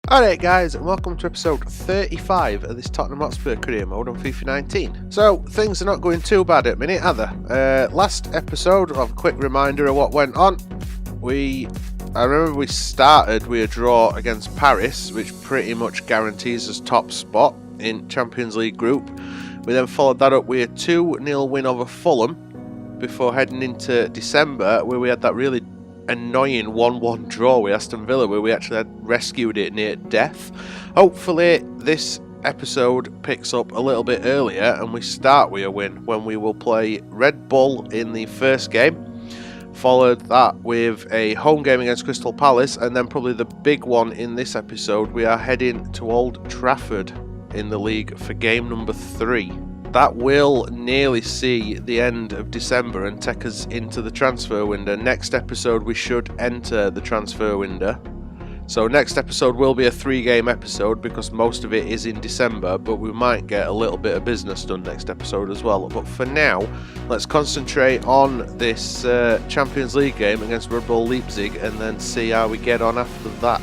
Alright guys, and welcome to episode 35 of this Tottenham Hotspur career mode on FIFA 19. So, things are not going too bad at the minute, are they? Last episode, I'll have a quick reminder of what went on. I remember we started with a draw against Paris, which pretty much guarantees us top spot in Champions League group. We then followed that up with a 2-0 win over Fulham before heading into December, where we had that really annoying 1-1 draw with Aston Villa where we actually had rescued it near death. Hopefully this episode picks up a little bit earlier and we start with a win when we will play Red Bull in the first game, followed that with a home game against Crystal Palace, and then probably the big one in this episode, we are heading to Old Trafford in the league for game number 3. That will nearly see the end of December and take us into the transfer window. Next episode we should enter the transfer window. So next episode will be a 3-game episode because most of it is in December, but we might get a little bit of business done next episode as well. But for now, let's concentrate on this Champions League game against Red Bull Leipzig and then see how we get on after that.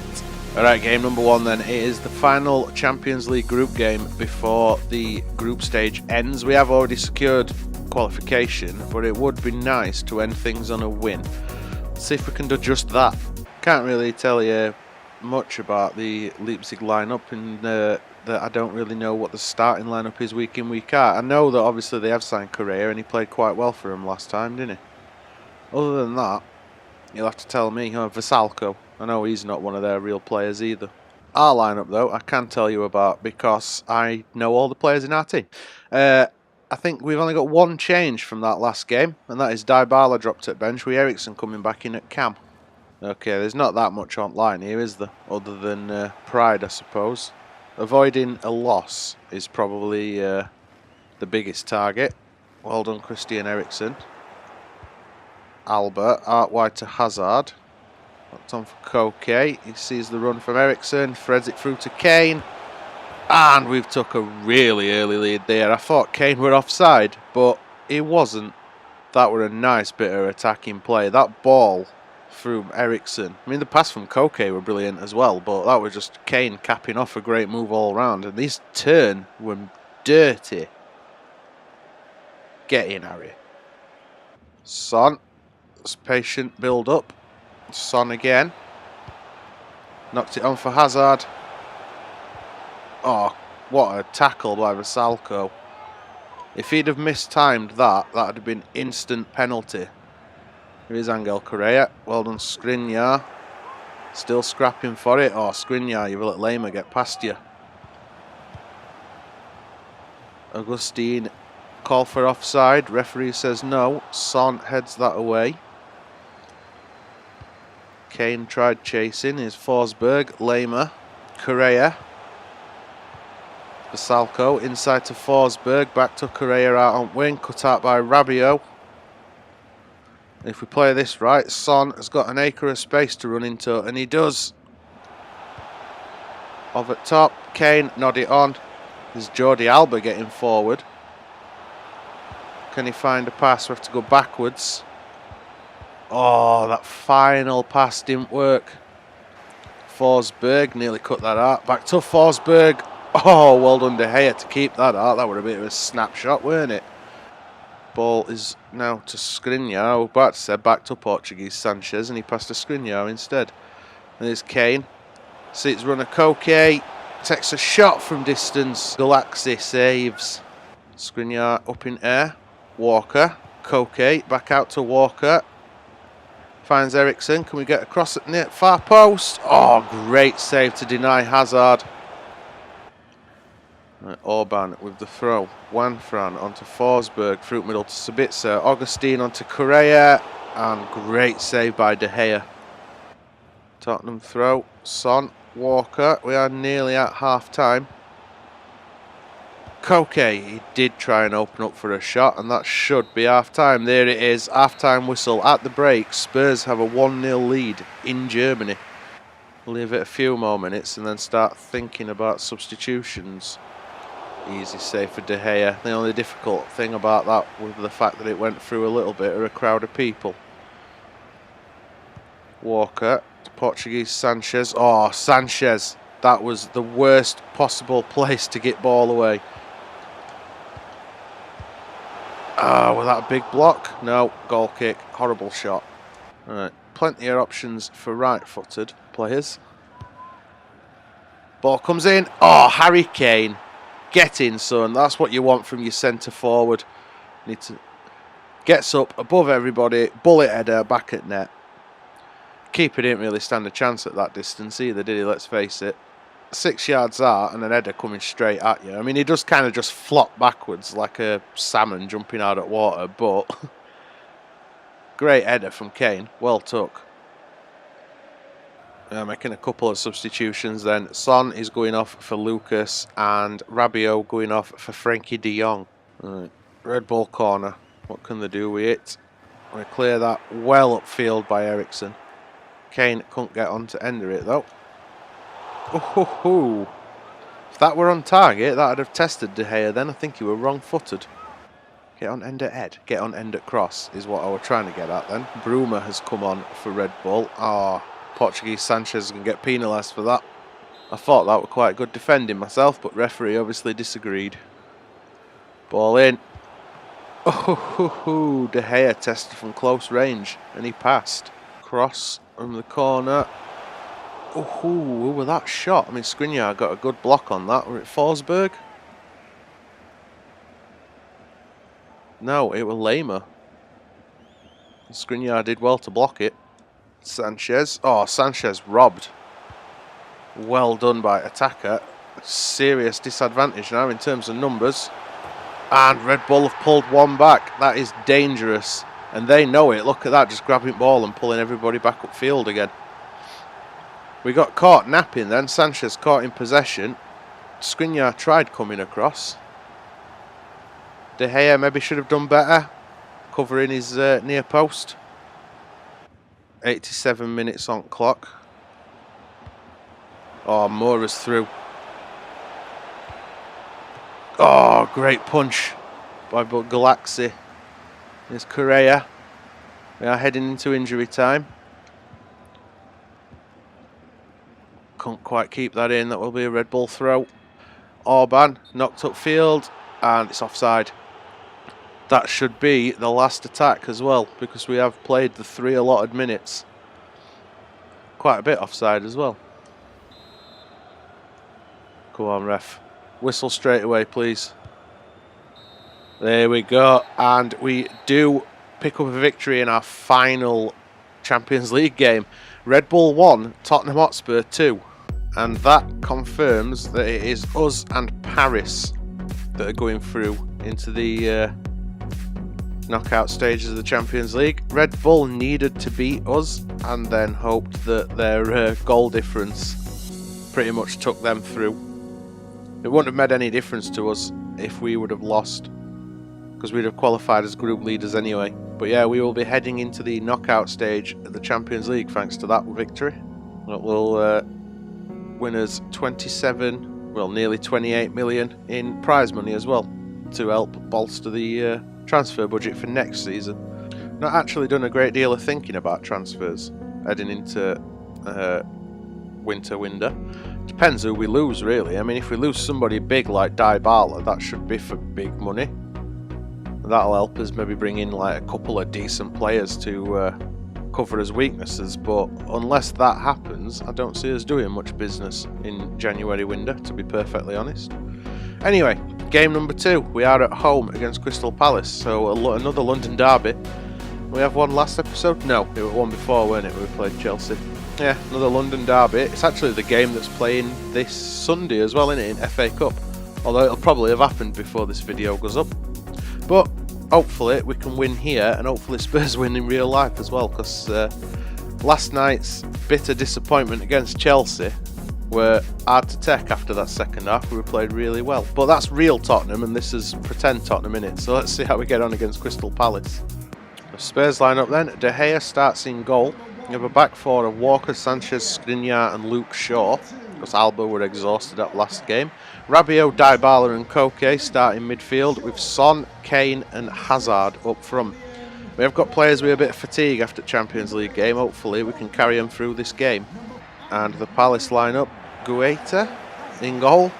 Alright, game number 1 then. It is the final Champions League group game before the group stage ends. We have already secured qualification, but it would be nice to end things on a win. Let's see if we can do just that. Can't really tell you much about the Leipzig lineup in that I don't really know what the starting lineup is week in, week out. I know that obviously they have signed Correa and he played quite well for him last time, didn't he? Other than that, you'll have to tell me. Vasalko. I know he's not one of their real players either. Our lineup, though, I can tell you about because I know all the players in our team. I think we've only got one change from that last game, and that is Dybala dropped at bench with Eriksen coming back in at cam. Okay, there's not that much online here, is there? Other than pride, I suppose. Avoiding a loss is probably the biggest target. Well done, Christian Eriksen. Albert, out wide to Hazard. Locked on for Koke. He sees the run from Eriksen, threads it through to Kane. And we've took a really early lead there. I thought Kane were offside, but he wasn't. That were a nice bit of attacking play. That ball from Eriksen. I mean, the pass from Koke were brilliant as well, but that was just Kane capping off a great move all round. And this turn were dirty. Get in, Harry. Son. It's patient build up. Son again. Knocked it on for Hazard. Oh, what a tackle by Vasalko. If he'd have mistimed that, that would have been instant penalty. Here is Angel Correa. Well done, Skriniar. Still scrapping for it. Oh, Skriniar, you will let Lema get past you. Augustine, call for offside. Referee says no. Son heads that away. Kane tried chasing. Here's Forsberg, Lema, Correa. Vasalko inside to Forsberg. Back to Correa out on wing. Cut out by Rabiot. If we play this right, Son has got an acre of space to run into, and he does. Over top, Kane, nod it on. There's Jordi Alba getting forward. Can he find a pass? We have to go backwards. Oh, that final pass didn't work. Forsberg nearly cut that out. Back to Forsberg. Oh, well done De Gea to keep that out. That were a bit of a snapshot, weren't it? Ball is now to Skriniar. I was about to say back to Portuguese Sanchez, and he passed to Skriniar instead. And there's Kane. Seats runner Koke. Takes a shot from distance. Galaxy saves. Skriniar up in air. Walker. Koke back out to Walker. Finds Eriksen. Can we get across at near far post? Oh, great save to deny Hazard. Right, Orban with the throw. Juanfran onto Forsberg. Through middle to Sabitzer. Augustine onto Correa. And great save by De Gea. Tottenham throw. Son. Walker. We are nearly at half time. Koke, he did try and open up for a shot, and that should be half-time. There it is, half-time whistle at the break. Spurs have a 1-0 lead in Germany. We'll leave it a few more minutes and then start thinking about substitutions. Easy save for De Gea. The only difficult thing about that was the fact that it went through a little bit of a crowd of people. Walker to Portuguese Sanchez. Oh, Sanchez That was the worst possible place to get ball away. Was that a big block? No, goal kick, horrible shot. Alright, plenty of options for right-footed players. Ball comes in. Oh, Harry Kane. Get in, son. That's what you want from your centre forward. Need to gets up above everybody, bullet header, back at net. Keeper didn't really stand a chance at that distance either, did he? Let's face it. 6 yards out and an header coming straight at you. I mean, he does kind of just flop backwards like a salmon jumping out of water, but great header from Kane. Well took. Making a couple of substitutions then. Son is going off for Lucas and Rabiot going off for Frankie de Jong. Right. Red Bull corner. What can they do with it? We clear that well upfield by Ericsson. Kane couldn't get on to ender it though. Ooh. If that were on target, that would have tested De Gea then. I think he were wrong-footed. Get on end at head. Get on end at cross is what I was trying to get at then. Bruma has come on for Red Bull. Portuguese Sanchez can get penalised for that. I thought that were quite good defending myself, but referee obviously disagreed. Ball in. De Gea tested from close range and he passed. Cross from the corner. With that shot. I mean, Skriniar got a good block on that. Were it Forsberg? No, it was Lema. Skriniar did well to block it. Sanchez. Oh, Sanchez robbed. Well done by attacker. Serious disadvantage now in terms of numbers. And Red Bull have pulled one back. That is dangerous. And they know it. Look at that, just grabbing ball and pulling everybody back upfield again. We got caught napping then. Sanchez caught in possession. Skriniar tried coming across. De Gea maybe should have done better, covering his near post. 87 minutes on clock. Oh, Moura's through. Oh, great punch by Galaxy. There's Correa. We are heading into injury time. Can't quite keep that in. That will be a Red Bull throw. Orban knocked upfield and it's offside. That should be the last attack as well, because we have played the 3 allotted minutes. Quite a bit offside as well. Come on, ref. Whistle straight away, please. There we go. And we do pick up a victory in our final Champions League game. Red Bull 1, Tottenham Hotspur 2. And that confirms that it is us and Paris that are going through into the knockout stages of the Champions League. Red Bull needed to beat us and then hoped that their goal difference pretty much took them through. It wouldn't have made any difference to us if we would have lost, because we'd have qualified as group leaders anyway. But yeah, we will be heading into the knockout stage of the Champions League thanks to that victory. That will win us 27, well, nearly 28 million in prize money as well, to help bolster the transfer budget for next season. Not actually done a great deal of thinking about transfers heading into winter window. Depends who we lose, really. I mean, if we lose somebody big like Dybala, that should be for big money. That'll help us maybe bring in like a couple of decent players to cover his weaknesses, but unless that happens, I don't see us doing much business in January window, to be perfectly honest. Anyway, game number 2. We are at home against Crystal Palace, so another London derby. We have one last episode? No, it was one before, weren't it? We played Chelsea. Yeah, another London derby. It's actually the game that's playing this Sunday as well, isn't it, in FA Cup? Although it'll probably have happened before this video goes up. But hopefully we can win here, and hopefully Spurs win in real life as well, because last night's bitter disappointment against Chelsea were hard to take after that second half. We played really well. But that's real Tottenham, and this is pretend Tottenham, innit? So let's see how we get on against Crystal Palace. The Spurs line up then. De Gea starts in goal. You have a back four of Walker, Sanchez, Skriniar and Luke Shaw, because Alba were exhausted at last game. Rabiot, Dybala and Koke start in midfield with Son, Kane and Hazard up front. We have got players with a bit of fatigue after the Champions League game. Hopefully we can carry them through this game. And the Palace line up. Guaita in goal.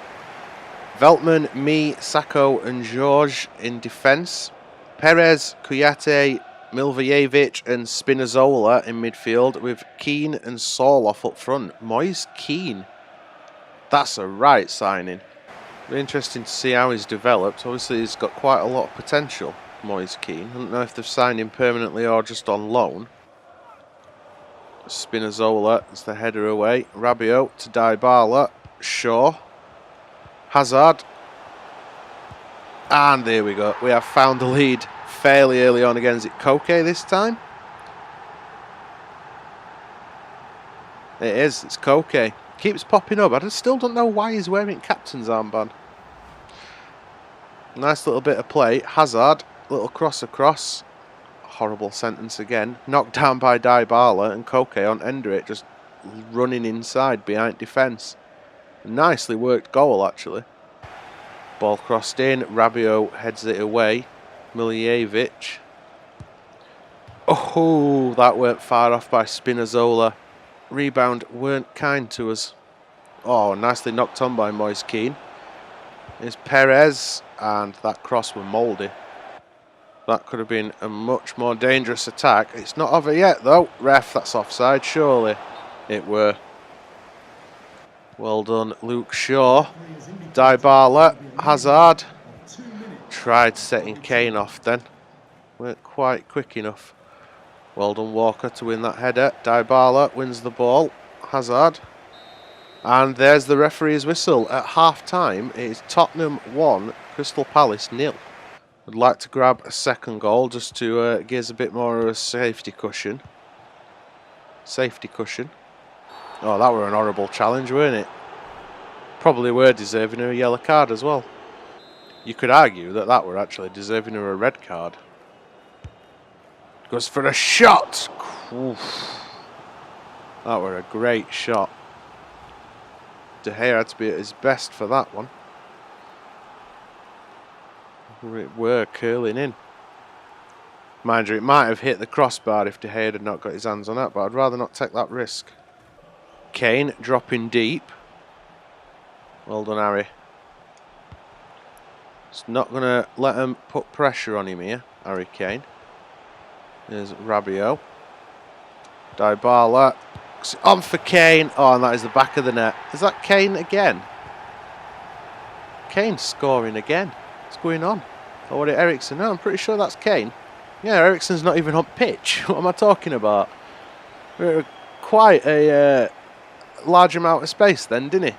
Veltman, Me, Sacco and George in defence. Perez, Kuyate, Milvojevic and Spinazzola in midfield with Keane and Sorloff up front. Moise Keane. That's a right signing. Be interesting to see how he's developed. Obviously he's got quite a lot of potential, Moise Keane. I don't know if they've signed him permanently or just on loan. Spinazzola is the header away. Rabiot to Dybala. Shaw. Hazard. And there we go. We have found the lead fairly early on again. Is it Koke this time? It is. It's Koke. Keeps popping up. I still don't know why he's wearing captain's armband. Nice little bit of play. Hazard. Little cross across. Horrible sentence again. Knocked down by Dybala and Koke on Endrit just running inside behind defence. Nicely worked goal actually. Ball crossed in. Rabiot heads it away. Miljevic. Oh, that weren't far off by Spinazzola. Rebound weren't kind to us. Oh, nicely knocked on by Moise Keane. Here's Perez, and that cross were mouldy. That could have been a much more dangerous attack. It's not over yet though. Ref, that's offside, surely. It were. Well done, Luke Shaw. Dybala, Hazard. Tried setting Kane off then. Weren't quite quick enough. Well done, Walker, to win that header. Dybala wins the ball. Hazard. And there's the referee's whistle. At half-time, it is Tottenham 1, Crystal Palace 0. I'd like to grab a second goal just to give us a bit more of a safety cushion. Safety cushion. Oh, that were an horrible challenge, weren't it? Probably were deserving of a yellow card as well. You could argue that that were actually deserving of a red card. Goes for a shot. Oof. That were a great shot. De Gea had to be at his best for that one. It were curling in. Mind you, it might have hit the crossbar if De Gea had not got his hands on it, but I'd rather not take that risk. Kane dropping deep. Well done, Harry. It's not going to let him put pressure on him here, Harry Kane. There's Rabiot. Dybala. On for Kane. Oh, and that is the back of the net. Is that Kane again? Kane scoring again. What's going on? Or was it Eriksen? No, I'm pretty sure that's Kane. Yeah, Eriksen's not even on pitch. What am I talking about? We're quite a large amount of space then, didn't he?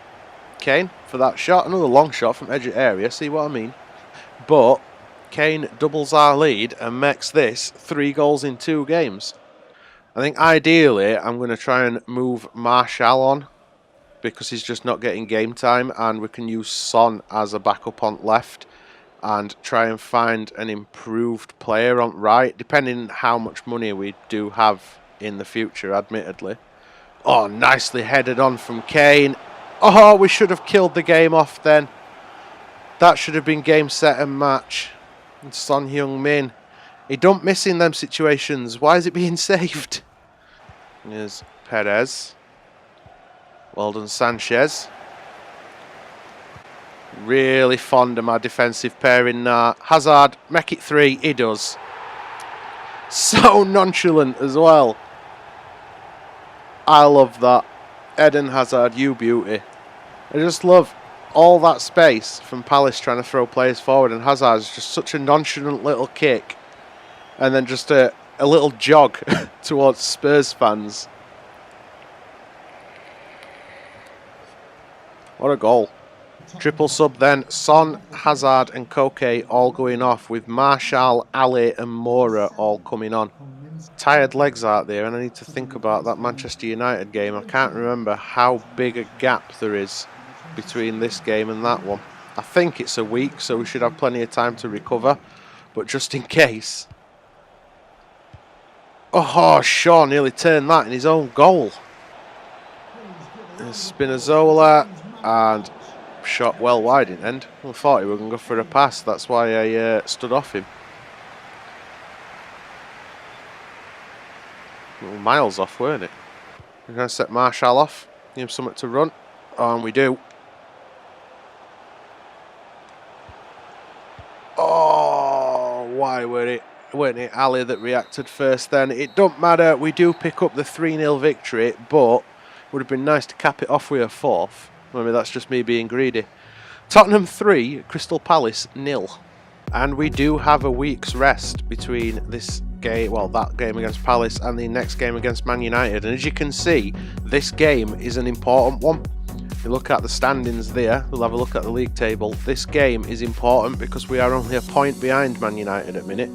Kane for that shot. Another long shot from edge of area. See what I mean? But Kane doubles our lead and makes this 3 goals in 2 games. I think ideally I'm going to try and move Martial on because he's just not getting game time, and we can use Son as a backup on left and try and find an improved player on right, depending on how much money we do have in the future, admittedly. Oh, nicely headed on from Kane. Oh, we should have killed the game off then. That should have been game, set and match. And Son Heung-min. He don't miss in them situations. Why is it being saved? Here's Perez. Well done, Sanchez. Really fond of my defensive pairing now. Hazard, make it 3. He does. So nonchalant as well. I love that. Eden Hazard, you beauty. I just love all that space from Palace trying to throw players forward, and Hazard's just such a nonchalant little kick. And then just a little jog towards Spurs fans. What a goal. Triple sub then. Son, Hazard and Koke all going off, with Martial, Ali and Moura all coming on. Tired legs out there, and I need to think about that Manchester United game. I can't remember how big a gap there is between this game and that one. I think it's a week, so we should have plenty of time to recover. But just in case... Oh, Shaw nearly turned that in his own goal. There's Spinazzola, and shot well wide in end. I thought he was going to go for a pass, that's why I stood off him. Miles off, weren't it? We're going to set Martial off, give him something to run. And we do. Oh, why weren't it Ali that reacted first then? It don't matter. We do pick up the 3-0 victory, but it would have been nice to cap it off with a fourth. Maybe that's just me being greedy. Tottenham 3, Crystal Palace 0. And we do have a week's rest between this game, well, that game against Palace and the next game against Man United. And as you can see, this game is an important one. If you look at the standings there, we'll have a look at the league table. This game is important because we are only a point behind Man United at the minute.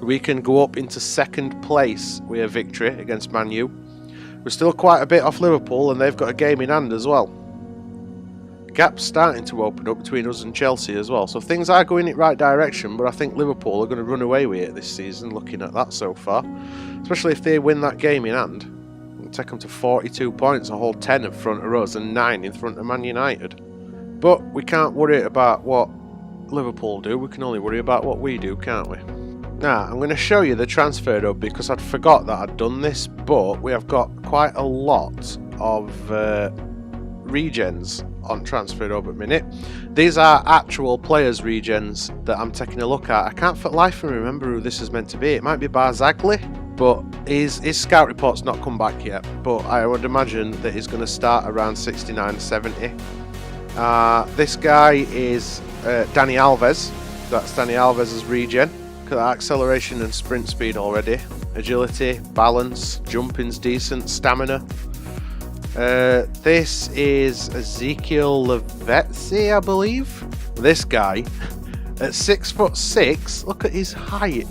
We can go up into second place with a victory against Man U. We're still quite a bit off Liverpool and they've got a game in hand as well. Gap's starting to open up between us and Chelsea as well. So things are going in the right direction, but I think Liverpool are going to run away with it this season, looking at that so far. Especially if they win that game in hand. It'll take them to 42 points, a whole 10 in front of us and 9 in front of Man United. But we can't worry about what Liverpool do, we can only worry about what we do, can't we? Now, I'm going to show you the transfer hub because I'd forgot that I'd done this, but we have got quite a lot of regens on transfer hub at minute. These are actual players regens that I'm taking a look at. I can't for life remember who this is meant to be. It might be Barzagli, but his scout report's not come back yet, but I would imagine that he's going to start around 69-70. This guy is Dani Alves. That's Dani Alves' regen. Look at that acceleration and sprint speed already. Agility, balance, jumping's decent, stamina. This is Ezekiel Lavezzi, I believe. This guy, at 6'6", look at his height.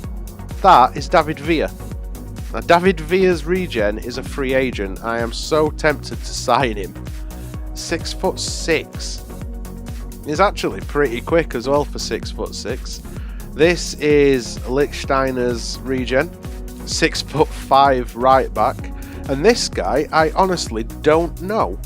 That is David Villa. Now, David Villa's regen is a free agent. I am so tempted to sign him. 6'6". He's actually pretty quick as well for 6'6". This is Lichtsteiner's regen, 6'5" right back. And this guy, I honestly don't know.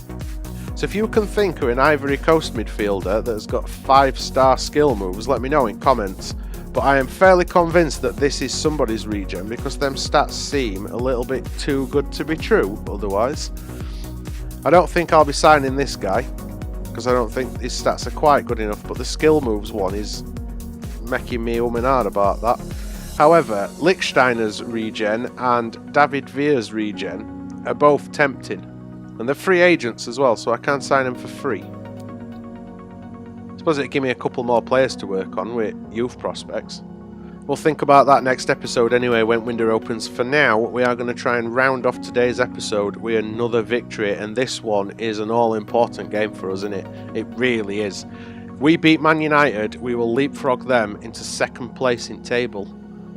So if you can think of an Ivory Coast midfielder that has got 5-star skill moves, let me know in comments. But I am fairly convinced that this is somebody's regen because them stats seem a little bit too good to be true otherwise. I don't think I'll be signing this guy because I don't think his stats are quite good enough, but the skill moves one is making me and ahh about that. However, Lichtsteiner's regen and David Villa's regen are both tempting. And they're free agents as well, so I can sign them for free. I suppose it'd give me a couple more players to work on with youth prospects. We'll think about that next episode anyway when window opens. For now, we are going to try and round off today's episode with another victory, and this one is an all-important game for us, isn't it? It really is. If we beat Man United, we will leapfrog them into second place in table.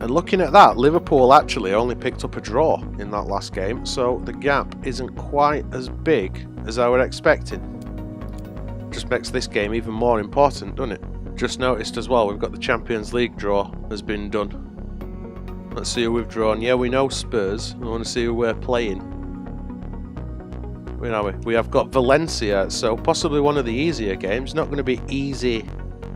And looking at that, Liverpool actually only picked up a draw in that last game, so the gap isn't quite as big as I was expecting. Just makes this game even more important, doesn't it? Just noticed as well, we've got the Champions League draw has been done. Let's see who we've drawn. Yeah, we know Spurs. I want to see who we're playing. Where are we? We have got Valencia, so possibly one of the easier games. Not going to be easy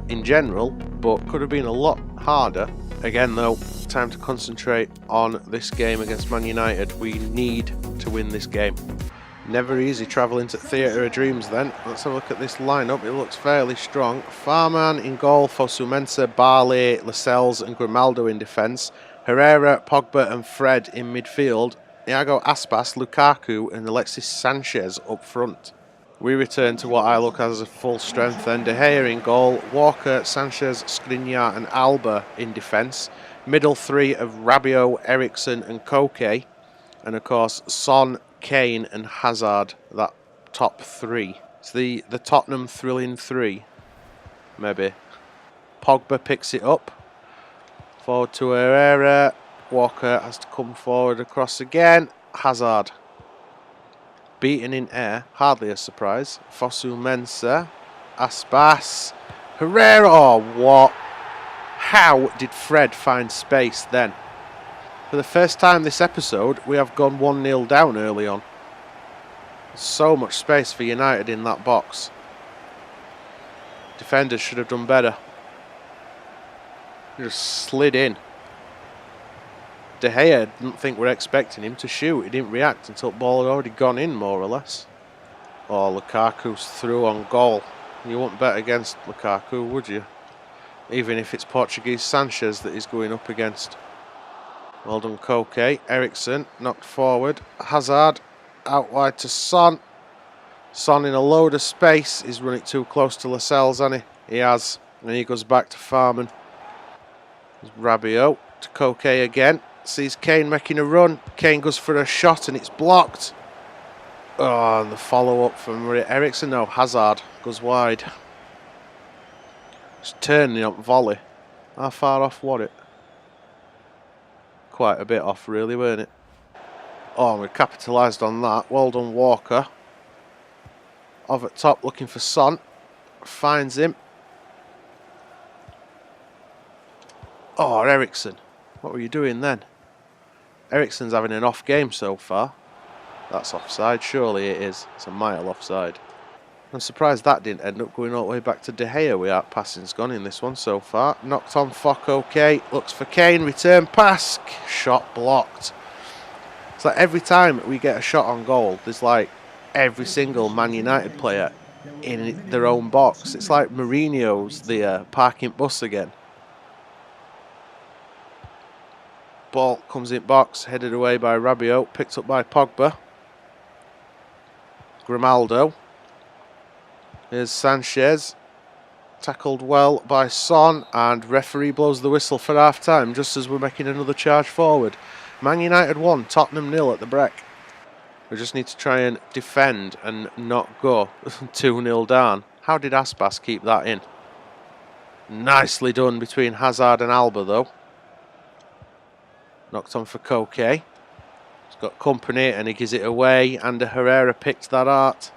in general, but could have been a lot harder. Again though, time to concentrate on this game against Man United. We need to win this game. Never easy travelling to Theatre of Dreams then. Let's have a look at this lineup. It looks fairly strong. Farman in goal, Fosu-Mensah, Barley, Lascelles and Grimaldo in defence. Herrera, Pogba and Fred in midfield. Iago Aspas, Lukaku and Alexis Sanchez up front. We return to what I look as a full strength then. De Gea in goal, Walker, Sanchez, Skriniar and Alba in defence. Middle three of Rabiot, Ericsson and Koke. And of course Son, Kane and Hazard, that top three. It's the Tottenham thrilling three, maybe. Pogba picks it up. Forward to Herrera. Walker has to come forward across again. Hazard. Beaten in air, hardly a surprise. Fosu-Mensah, Aspas, Herrera. Oh, what? How did Fred find space then? For the first time this episode, we have gone 1-0 down early on. So much space for United in that box. Defenders should have done better. Just slid in. De Gea didn't think we're expecting him to shoot. He didn't react until the ball had already gone in, more or less. Oh, Lukaku's through on goal. You wouldn't bet against Lukaku, would you? Even if it's Portuguese Sanchez that he's going up against. Well done, Koke. Ericsson knocked forward. Hazard out wide to Son. Son in a load of space. He's run it too close to Lascelles, hasn't he? He has. And he goes back to Farman. Rabiot to Koke again. Sees Kane making a run. Kane goes for a shot and it's blocked. Oh, and the follow-up from Ericsson. No, Hazard goes wide. Just turning up volley. How far off was it? Quite a bit off, really, weren't it? Oh, we capitalised on that. Well done, Walker. Off at top, looking for Son. Finds him. Oh, Ericsson. What were you doing then? Ericsson's having an off game so far. That's offside. Surely it is. It's a mile offside. I'm surprised that didn't end up going all the way back to De Gea. We out passing's gone in this one so far. Knocked on Fock, okay. Looks for Kane. Return pass. Shot blocked. It's like every time we get a shot on goal, there's like every single Man United player in their own box. It's like Mourinho's the parking bus again. Ball comes in box, headed away by Rabiot, picked up by Pogba. Grimaldo. Here's Sanchez. Tackled well by Son, and referee blows the whistle for half time just as we're making another charge forward. Man United 1, Tottenham 0 at the break. We just need to try and defend and not go 2-0 down. How did Aspas keep that in? Nicely done between Hazard and Alba though. Knocked on for Koke. He's got company and he gives it away. Ander Herrera picked that out.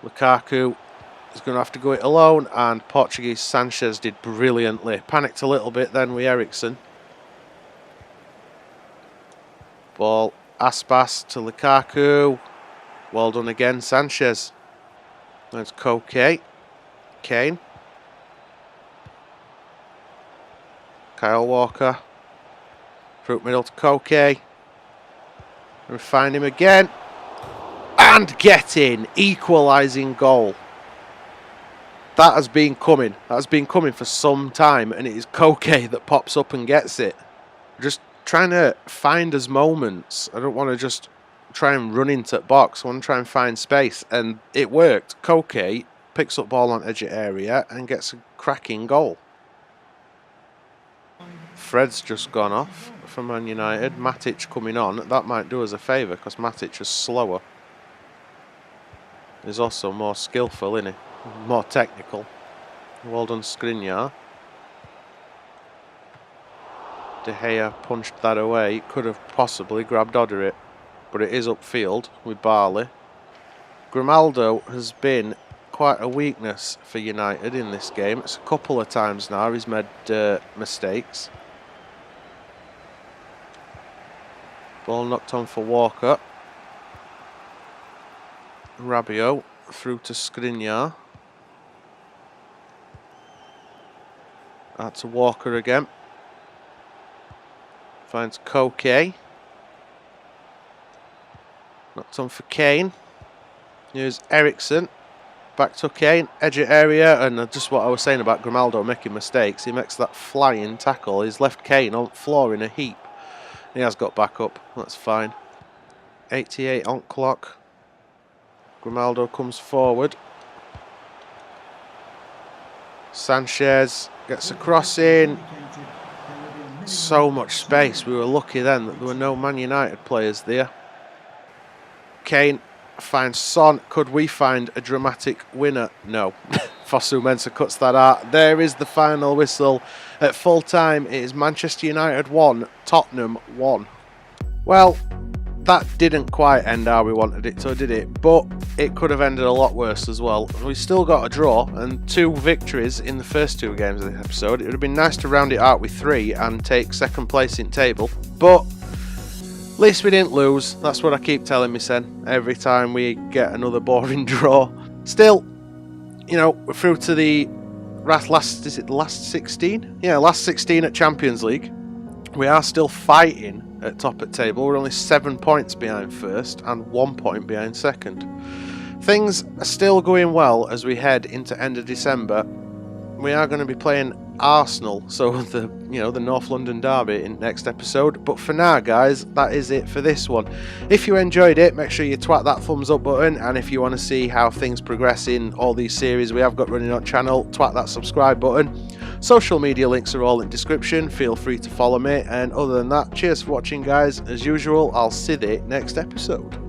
Lukaku is going to have to go it alone, and Portuguese Sanchez did brilliantly. Panicked a little bit then with Ericsson. Ball, Aspas to Lukaku. Well done again, Sanchez. There's Koke. Kane. Kyle Walker. Through middle to Koke. And find him again. And get in. Equalising goal. That has been coming. That has been coming for some time. And it is Koke that pops up and gets it. Just trying to find us moments. I don't want to just try and run into the box. I want to try and find space. And it worked. Koke picks up ball on edge of area and gets a cracking goal. Fred's just gone off for Man United. Matic coming on. That might do us a favour because Matic is slower. He's also more skillful, isn't he? More technical. Well done, Skriniar. De Gea punched that away. Could have possibly grabbed Odder it, but it is upfield with Barley. Grimaldo has been quite a weakness for United in this game. It's a couple of times now he's made mistakes. Ball knocked on for Walker. Rabiot through to Skriniar. Out to Walker again. Finds Koke. Knocked on for Kane. Here's Ericsson. Back to Kane. Edge of area. And just what I was saying about Grimaldo making mistakes. He makes that flying tackle. He's left Kane on the floor in a heap. He has got back up. That's fine. 88 on clock. Grimaldo comes forward. Sanchez gets a cross in. So much space. We were lucky then that there were no Man United players there. Kane finds Son. Could we find a dramatic winner? No. Fosu Mensah cuts that out. There is the final whistle. At full time, it is Manchester United 1, Tottenham 1. Well, that didn't quite end how we wanted it to, did it? But it could have ended a lot worse as well. We still got a draw and 2 victories in the first 2 games of the episode. It would have been nice to round it out with 3 and take second place in table. But at least we didn't lose. That's what I keep telling myself every time we get another boring draw. Still, you know, we're through to the last 16? Yeah, last 16 at Champions League. We are still fighting at top of table. We're only 7 points behind first and 1 point behind second. Things are still going well as we head into end of December. We are going to be playing Arsenal, so the North London derby in next episode. But for now, guys, that is it for this one. If you enjoyed it, make sure you twat that thumbs up button, and if you want to see how things progress in all these series we have got running on channel, twat that subscribe button. Social media links are all in description, feel free to follow me, and other than that, cheers for watching, guys. As usual, I'll see you next episode.